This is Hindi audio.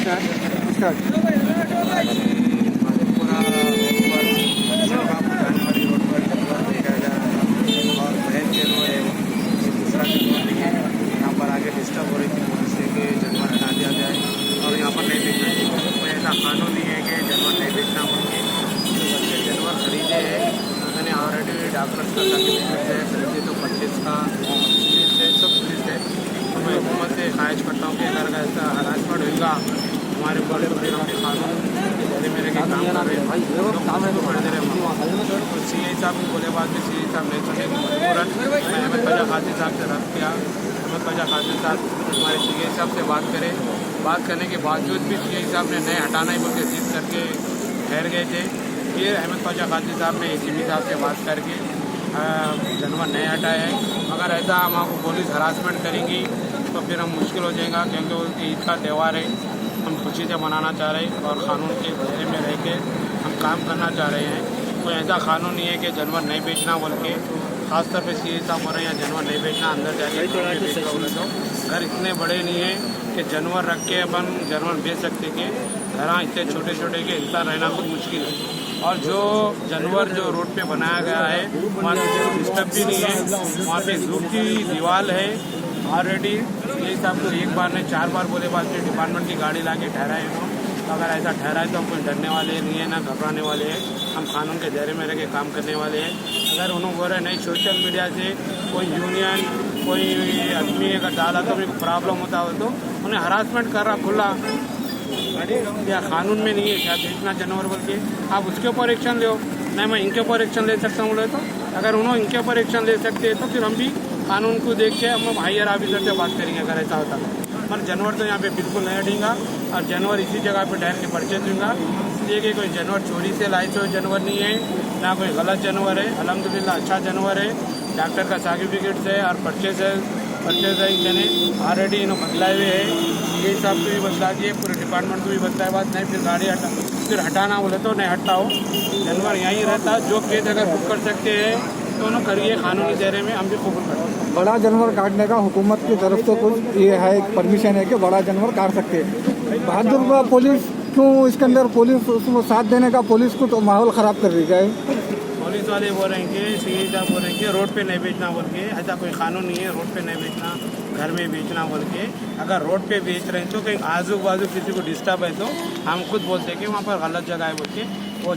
माधोपुरा रोड पर जानवर जानवर देखा जा रहा था और बहन जानवर है दूसरा जानवर नहीं है। यहाँ पर आगे डिस्टर्ब हो रही थी पुलिस से कि जानवर हटा दिया जाए और यहाँ पर नहीं बेचना चाहिए। कोई ऐसा कानून नहीं है कि जानवर नहीं बेचना होंगे। जो बच्चे जानवर खरीदे हैं मैंने ऑलरेडी डॉक्टर्स का सर्टिफिकेट है, खरीदे तो 25 का पुलिस है, सब पुलिस है। तो मैं हुकूमत से ख्वाहिश करता हूँ कि अगर ऐसा हरासमेंट होगा हमारे बड़े बड़े कानून मेरे मेरे के काम कर रहे हैं बढ़ते रहे। तो सी आई साहब को बोले बाद में सी आई साहब नहीं सुने मजबूरन मैं अहमद ख्वाजा काजी साहब से रब्त किया। अहमद ख्वाजा काजी साहब हमारे सी आई साहब से बात करें। बात करने के बावजूद भी सी आई साहब ने नहीं हटाना ही बोल के जिद करके ठहर गए थे। फिर अहमद ख्वाजा काजी साहब ने ACP साहब से बात करके जानवर नहीं हटाए हैं। अगर ऐसा हम आपको पुलिस हरासमेंट करेंगी तो फिर हम मुश्किल हो जाएगा, क्योंकि ईद का त्यौहार है, हम खुशी से मनाना चाह रहे हैं और क़ानून के दायरे में रह के हम काम करना चाह रहे हैं। कोई ऐसा कानून नहीं है कि जानवर नहीं बेचना बोल के, खासतौर पे सी साहब हो रहे हैं जानवर नहीं बेचना, अंदर जाके बोले तो घर इतने बड़े नहीं है कि जानवर रख के अपन जानवर बेच सकते कि घर इतने छोटे छोटे के इंसान रहना बहुत मुश्किल है। और जो जानवर जो रोड पे बनाया गया है वहाँ किसी को डिस्टर्ब भी नहीं है। वहाँ पे जू की दीवार है ऑलरेडी। ये साहब को एक बार ने 4 बार बोले बाद में डिपार्टमेंट की गाड़ी ला के ठहराए हैं। तो अगर ऐसा ठहराए तो हम कोई डरने वाले नहीं है ना घबराने वाले हैं। हम कानून के दायरे में रह के काम करने वाले हैं। अगर उन्होंने बोल रहे नहीं सोशल मीडिया से कोई यूनियन कोई आदमी अगर डाला तो कोई प्रॉब्लम होता हो तो उन्हें हरासमेंट कर रहा खुला या कानून में नहीं है क्या बेचना जानवर बोल के आप उसके ऊपर एक्शन ले। नहीं मैं इनके ऊपर एक्शन ले सकता हूँ बोले तो अगर उन्होंने इनके ऊपर एक्शन ले सकते हैं तो फिर हम भी कानून को देख के हम हायर ऑफिसर से बात करेंगे अगर ऐसा होता तो। पर जानवर तो यहाँ पे बिल्कुल नहीं हटेगा और जानवर इसी जगह पे डाल के परचेज दूँगा। इसलिए कि कोई जानवर चोरी से लाए हुए जानवर नहीं है, ना कोई गलत जानवर है। अल्हम्दुलिल्लाह अच्छा जानवर है, डॉक्टर का सर्टिफिकेट है और परचेज है मैंने ऑलरेडी इन्होंने बदलाए हुए है। ये साहब को भी बदला दिए, पूरे डिपार्टमेंट को भी बदलाए बात नहीं फिर गाड़ी फिर हटाना बोले तो नहीं हटता हो। जानवर यहीं रहता जो खेत अगर बुक कर सकते हैं तो उन्होंने करिए कानूनी दायरे में हम भी कबूल करते हैं। बड़ा जानवर काटने का हुकूमत की तरफ से कुछ ये है परमिशन है कि बड़ा जानवर काट सकते हैं। बहादुर पुलिस क्यों इसके अंदर पुलिस उसको साथ देने का पुलिस को तो माहौल ख़राब कर रही है। पुलिस वाले बोल रहे हैं कि सी साहब बोल रहे हैं कि रोड पे नहीं बेचना बोल के, ऐसा कोई कानून नहीं है रोड पे नहीं बेचना घर में बेचना बोल के। अगर रोड पे बेच रहे हैं तो कहीं आजू बाजू किसी को डिस्टर्ब है तो हम खुद बोलते हैं कि वहाँ पर गलत जगह है बोल के वो